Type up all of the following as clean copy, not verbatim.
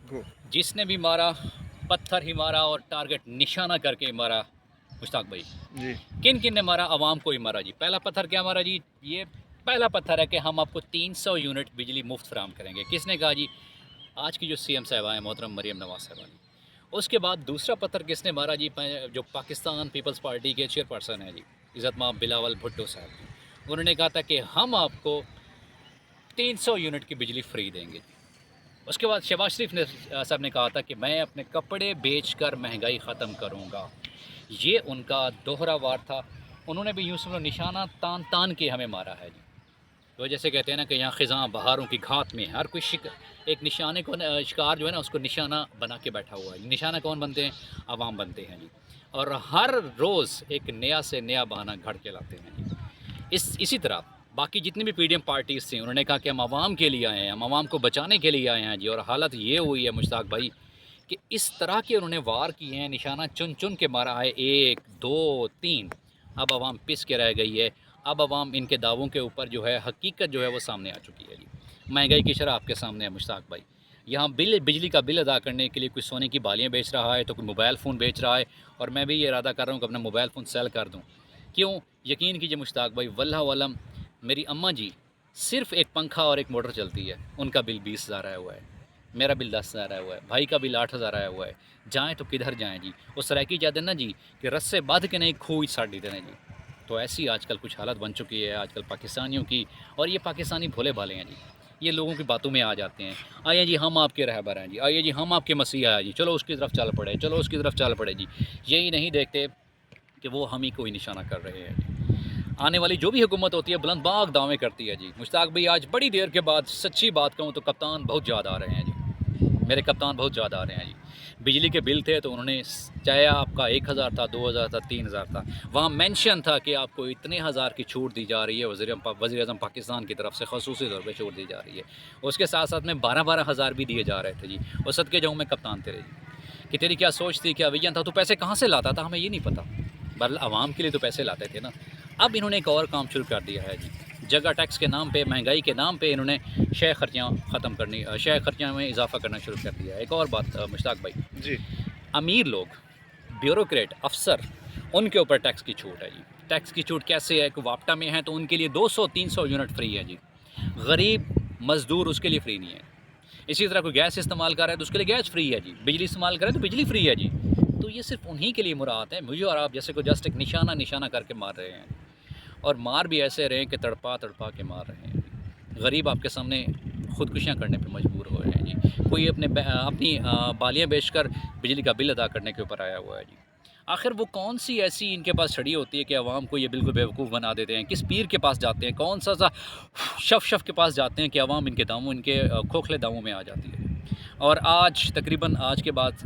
गो। जिसने भी मारा पत्थर ही मारा और टारगेट निशाना करके ही मारा। मुश्ताक भाई, जी। किन किन ने मारा? आवाम को ही मारा जी। पहला पत्थर क्या मारा जी? ये पहला पत्थर है कि हम आपको 300 यूनिट बिजली मुफ्त फराहम करेंगे। किसने कहा जी? आज की जो सीएम साहिबा हैं मोहतरम मरियम नवाज साहिबा ने। उसके बाद दूसरा पत्थर किसने मारा जी? जो पाकिस्तान पीपल्स पार्टी के चेयरपर्सन हैं जी, इज़्ज़त माब बिलावल भुट्टो साहब। उन्होंने कहा था कि हम आपको 300 यूनिट की बिजली फ्री देंगे जी। उसके बाद शहबाज शरीफ ने साहब ने कहा था कि मैं अपने कपड़े बेचकर महंगाई ख़त्म करूँगा। ये उनका दोहरा वार था। उन्होंने भी यूँ समझो निशाना तान तान के हमें मारा है जी। तो जैसे कहते हैं ना कि यहाँ ख़िज़ां बहारों की घात में, हर कोई एक निशाने को शिकार जो है ना उसको निशाना बना के बैठा हुआ है। निशाना कौन बनते हैं? आवाम बनते हैं जी। और हर रोज़ एक नया से नया बहाना घड़ के लाते हैं जी। इसी तरह बाकी जितनी भी पीडीएम पार्टीज़ थी, उन्होंने कहा कि हम आवाम के लिए आए हैं, हम आवाम को बचाने के लिए आए हैं जी। और हालत ये हुई है मुश्ताक भाई कि इस तरह के उन्होंने वार किए हैं, निशाना चुन चुन के मारा है, 1, 2, 3। अब आवाम पिस के रह गई है। अब आवाम इनके दावों के ऊपर जो है हकीकत जो है वो सामने आ चुकी है जी। महंगाई की शरह आपके सामने है मुश्ताक भाई। यहाँ बिजली का बिल अदा करने के लिए कोई सोने की बालियाँ बेच रहा है, तो कोई मोबाइल फ़ोन बेच रहा है। और मैं भी ये इरादा कर रहा हूँ कि अपना मोबाइल फ़ोन सेल कर दूँ। क्यों? यकीन कीजिए मुश्ताक भाई, वल्लाह वलम मेरी अम्मा जी सिर्फ़ एक पंखा और एक मोटर चलती है, उनका बिल 20,000 आया हुआ है। मेरा बिल 10,000 आया हुआ है, भाई का बिल 8,000 आया हुआ है। जाएँ तो किधर जाएँ जी? वो सराइकी कहते हैं ना जी कि रस्से बाँध के नहीं खूह साड़ देते हैं जी। तो ऐसी आजकल कुछ हालत बन चुकी है आजकल पाकिस्तानियों की। और ये पाकिस्तानी भोले-भाले हैं जी। ये लोगों की बातों में आ जाते हैं। आइए जी हम आपके रहबर हैं जी, आइए जी हम आपके मसीहा हैं जी, चलो उसकी तरफ चल पड़े, चलो उसकी तरफ चल पड़े जी। यही नहीं देखते कि वो हम ही को ही निशाना कर रहे हैं जी। आने वाली जो भी हुकूमत होती है बुलंदबाग दावे करती है जी। मुश्ताक भाई आज बड़ी देर के बाद सच्ची बात कहूँ तो कप्तान बहुत याद आ रहे हैं जी। मेरे कप्तान बहुत ज़्यादा आ रहे हैं जी। बिजली के बिल थे तो उन्होंने चाहे आपका 1,000 था, 2,000 था, 3,000 था, वहाँ मेंशन था कि आपको इतने हज़ार की छूट दी जा रही है वज़ीर-ए-आज़म पाकिस्तान की तरफ से ख़ुसूसी तौर पे छूट दी जा रही है। उसके साथ-साथ में 12-12 हज़ार भी दिए जा रहे थे जी। और सदके जाऊँ मैं कप्तान तेरे जी, कि तेरी क्या सोच थी, क्या विज़न था, तू पैसे कहाँ से लाता था हमें ये नहीं पता। बहरहाल आवाम के लिए तो पैसे लाते थे ना। अब इन्होंने एक और काम शुरू कर दिया है जी। जगह टैक्स के नाम पे, महंगाई के नाम पे इन्होंने शय खर्चियाँ ख़त्म करनी, शय खर्चियाँ में इजाफ़ा करना शुरू कर दिया है। एक और बात मुश्ताक भाई, जी। अमीर लोग, ब्यूरोक्रेट, अफ़सर, उनके ऊपर टैक्स की छूट है जी। टैक्स की छूट कैसे है कि वापटा में है तो उनके लिए 200-300 यूनिट फ्री है जी। गरीब मज़दूर उसके लिए फ्री नहीं है। इसी तरह कोई गैस इस्तेमाल कर रहा है तो उसके लिए गैस फ्री है जी। बिजली इस्तेमाल करे तो बिजली फ्री है जी। तो ये सिर्फ़ उन्हीं के लिए मुराद है, मुझे और आप जैसे को जस्ट एक निशाना करके मार रहे हैं। और मार भी ऐसे रहे हैं कि तड़पा-तड़पा के मार रहे हैं जी। गरीब आपके सामने खुदकुशियाँ करने पे मजबूर हो रहे हैं जी। कोई अपनी बालियाँ बेचकर बिजली का बिल अदा करने के ऊपर आया हुआ है जी। आखिर वो कौन-सी ऐसी इनके पास छड़ी होती है कि अवाम को ये बिल्कुल बेवकूफ़ बना देते हैं? किस पीर के पास जाते हैं? कौन-सा शफ़ के पास जाते हैं कि अवाम इनके खोखले दावों में आ जाती है? और आज तकरीबन आज के बाद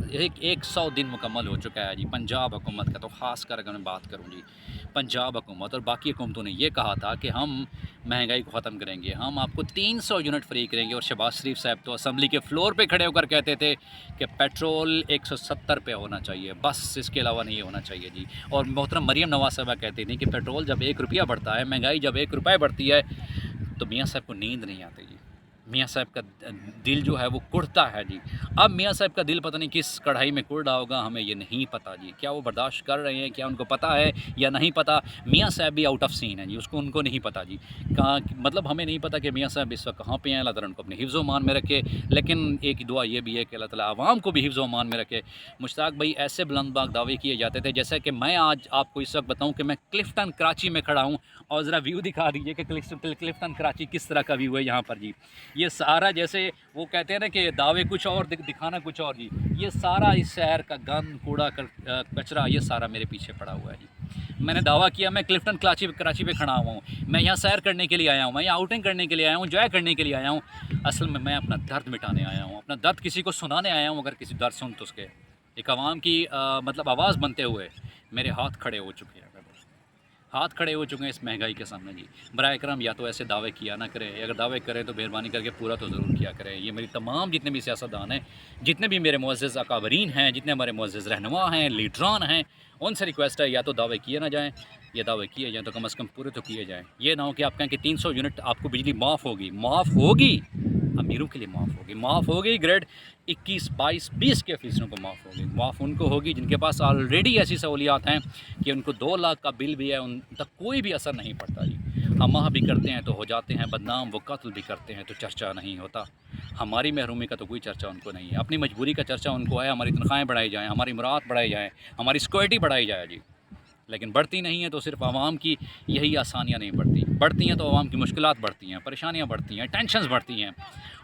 100 दिन मुकम्मल हो चुका है जी पंजाब हुकूमत का। तो ख़ासकर अगर मैं बात करूँ जी, पंजाब हुकूमत और बाकी हुकूमतों ने ये कहा था कि हम महंगाई को ख़त्म करेंगे, हम आपको 300 यूनिट फ्री करेंगे। और शहबाज शरीफ साहब तो असम्बली के फ्लोर पे खड़े होकर कहते थे कि पेट्रोल 170 पे होना चाहिए, बस इसके अलावा नहीं होना चाहिए जी। और मोहतरम मरियम नवाज साहिबा कहती थी कि पेट्रोल जब 1 रुपया बढ़ता है, महंगाई जब 1 रुपये बढ़ती है तो मियाँ साहब को नींद नहीं आती जी। मियाँ साहब का दिल जो है वो कुढ़ता है जी। अब मियाँ साहब का दिल पता नहीं किस कढ़ाई में कुढ़ रहा होगा, हमें ये नहीं पता जी। क्या वो बर्दाश्त कर रहे हैं, क्या उनको पता है या नहीं पता? मियाँ साहब भी आउट ऑफ सीन है जी, उनको नहीं पता जी। कहाँ मतलब हमें नहीं पता कि मियाँ साहब इस वक्त कहाँ पे हैं। अल्लाह ताला उनको अपने हिफ्ज़ व मान में रखे। लेकिन एक दुआ ये भी है कि अल्लाह ताला आवाम को भी हिफ्ज़ व मान में रखे। मुश्ताक भाई ऐसे बुलंदबाग दावे किए जाते थे जैसे कि मैं आज आपको इस वक्त बताऊँ कि मैं क्लिफ्टन कराची में खड़ा हूँ। और ज़रा व्यू दिखा दीजिए कि क्लिफ्टन कराची किस तरह का व्यू है यहाँ पर जी। ये सारा जैसे वो कहते हैं ना कि दावे कुछ और दिखाना कुछ और जी। ये सारा इस शहर का गंद कूड़ा कचरा ये सारा मेरे पीछे पड़ा हुआ है जी। मैंने दावा किया मैं क्लिफ्टन कराची पे खड़ा हुआ हूँ। मैं यहाँ सैर करने के लिए आया हूँ, मैं यहाँ आउटिंग करने के लिए आया हूँ, एंजॉय करने के लिए आया हूँ। असल में मैं अपना दर्द मिटाने आया हूँ, अपना दर्द किसी को सुनाने आया हूँ। अगर किसी दर्द सुन तो उसके एक आवाम की मतलब आवाज़ बनते हुए मेरे हाथ खड़े हो चुके हैं। हाथ खड़े हो चुके हैं इस महंगाई के सामने जी। बराए करम या तो ऐसे दावे किया ना करें, अगर दावे करें तो मेहरबानी करके पूरा तो ज़रूर किया करें। ये मेरी तमाम जितने भी सियासतदान हैं, जितने भी मेरे मुअज़्ज़ज़ अकाबरीन हैं, जितने हमारे मुअज़्ज़ज़ रहनुमा हैं, लीडरान हैं, उनसे रिक्वेस्ट है या तो दावे किए ना जाएँ, या दावे किए जाएँ तो कम से कम पूरे तो किए जाएँ। ये ना हो कि आप कहें कि 300 यूनिट आपको बिजली माफ़ होगी, माफ़ होगी अमीरों के लिए माफ़ हो गई। ग्रेड 21, 22, 20 के ऑफिसरों को माफ़ होगी। माफ़ उनको होगी जिनके पास ऑलरेडी ऐसी सहूलियात हैं कि उनको 2 लाख का बिल भी है, उन तक कोई भी असर नहीं पड़ता जी। हम माह भी करते हैं तो हो जाते हैं बदनाम, वो कत्ल भी करते हैं तो चर्चा नहीं होता। हमारी महरूमी का तो कोई चर्चा उनको नहीं है। अपनी मजबूरी का चर्चा उनको है, हमारी तनख्वाहें बढ़ाई जाएँ, हमारी मुराद बढ़ाई जाएँ, हमारी सिक्योरिटी बढ़ाई जाए जी। लेकिन बढ़ती नहीं है तो सिर्फ आवाम की यही आसानियाँ नहीं बढ़ती हैं तो आवाम की मुश्किलात बढ़ती हैं, परेशानियाँ बढ़ती हैं, टेंशन्स बढ़ती हैं।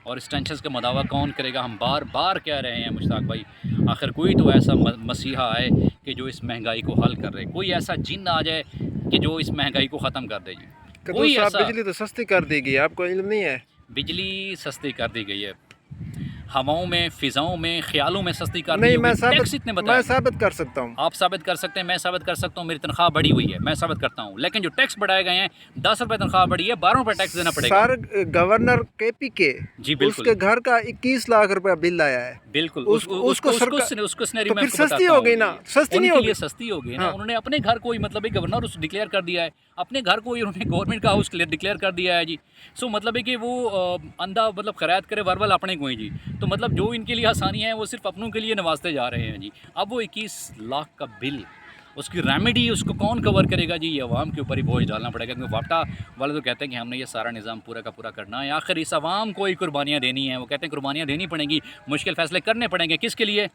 और इस टेंशन्स का मदावा कौन करेगा? हम बार बार कह रहे हैं मुश्ताक भाई, आखिर कोई तो ऐसा मसीहा आए कि जो इस महंगाई को हल कर दे, कोई ऐसा जिन आ जाए कि जो इस महंगाई को ख़त्म कर दे जी। कोई ऐसा। बिजली तो सस्ती कर दी गई, आपको इल्म नहीं है? बिजली सस्ती कर दी गई है, हवाओं में, फ़िज़ाओं में, ख़्यालों में सस्ती कर दी नहीं, होगी। टैक्स इतने मैं बताए। साबित कर सकता हूँ। आप साबित कर सकते हैं, मैं साबित कर सकता हूँ, मेरी तनख्वाह बढ़ी हुई है, मैं साबित करता हूँ। लेकिन जो टैक्स बढ़ाए गए हैं, 10 रुपये तनख्वाह बढ़ी है, 12 रुपये टैक्स देना पड़ेगा। सर, गवर्नर केपी के जी बिल्कुल, उसके घर का 21 लाख रुपया बिल आया है। बिल्कुल। उसको उसको सिनेरियो तो मैं फिर आपको सस्ती बताता हो हूँ गई जी। ना, सस्ती नहीं उनके होगी? लिए सस्ती हो गई ना। हाँ। उन्होंने अपने घर को ही, मतलब एक गवर्नर उस डिक्लेयर कर दिया है, अपने घर को ही उन्होंने गवर्नमेंट का हाउस डिक्लेयर कर दिया है जी। सो मतलब है कि वो अंधा मतलब खैरात करे वर्बल अपने को ही जी। तो मतलब जो इनके लिए आसानी है वो सिर्फ अपनों के लिए नवाजते जा रहे हैं जी। अब वो 21 लाख का बिल, उसकी रेमेडी उसको कौन कवर करेगा जी? ये अवाम के ऊपर ही बोझ डालना पड़ेगा, क्योंकि वापटा वाले तो कहते हैं कि हमने ये सारा निज़ाम पूरा का पूरा करना है। आखिर इस अवाम को ही कुर्बानियाँ देनी है। वो कहते हैं कुर्बानियाँ देनी पड़ेंगी, मुश्किल फ़ैसले करने पड़ेंगे। किसके लिए?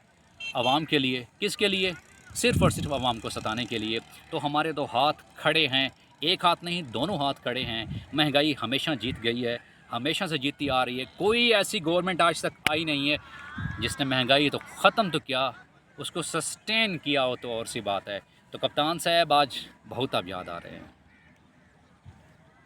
अवाम के लिए। किसके लिए? सिर्फ़ और सिर्फ अवाम को सताने के लिए। तो हमारे तो हाथ खड़े हैं, एक हाथ नहीं दोनों हाथ खड़े हैं। महंगाई हमेशा जीत गई है, हमेशा से जीतती आ रही है। कोई ऐसी गवर्नमेंट आज तक आई नहीं है जिसने महंगाई तो ख़त्म तो किया, उसको सस्टेन किया हो तो और सी बात है। तो कप्तान साहब आज बहुत अब याद आ रहे हैं।